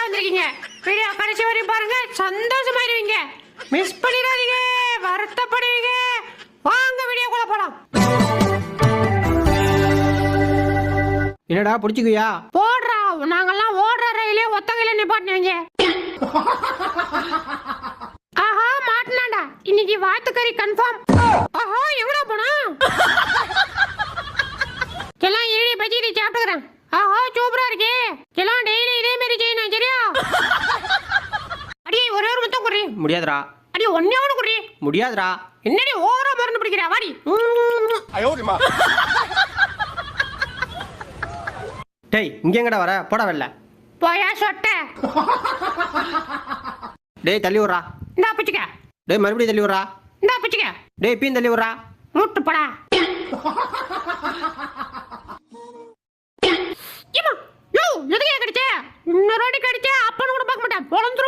வந்திருக்கீங்க. வீடியோ கடைசி வரையும் பாருங்க, சந்தோஷமாயிருவீங்க. மிஸ் பண்ணிடாதீங்க, வருத்தப்படுவீங்க. வாங்க வீடியோக்குள்ள போலாம். என்னடா பிடிச்சிக்குயா? போடுறா, நாங்கெல்லாம் ஓடுற ரயிலே ஒத்தகையில நிப்பாட்டினவங்க. ஆஹா மாட்டினாண்டா, இன்னைக்கு வாத்துக்கறி கன்ஃபார்ம். ஆஹா எங்கடா போனா? எல்லாம் ஈழி பஜ்ஜி சாப்பிட்டுக்கிறேன். ஆஹா சூப்பரா இருக்கே. எல்லாம் டெய்லி இதே மாதிரி செய்யணும், சரியா? அடியே ஒரே ஒரு முத்தம் குடி. முடியாதுடா. அடி ஒன்னே ஒன்று குடி. முடியாதுடா. என்னடி ஓரா மருந்து பிடிக்கிறா? வாடி. டேய் இங்க எங்கடா வர? போட வரல. போயா சொட்ட. டேய் தள்ளி விட்றா. இந்தா பிச்சுக்க. டேய் மறுபடியும் தள்ளி விட்றா. இந்தா பிச்சுக்க. டேய் இப்பயும் தள்ளி விட்றா. மூட்டு போடா. எதுக்கு கடிச்ச? இன்னொரு வாட்டி கடிச்ச அப்பன்னு கூட பார்க்க மாட்டேன். பொழந்துரும்.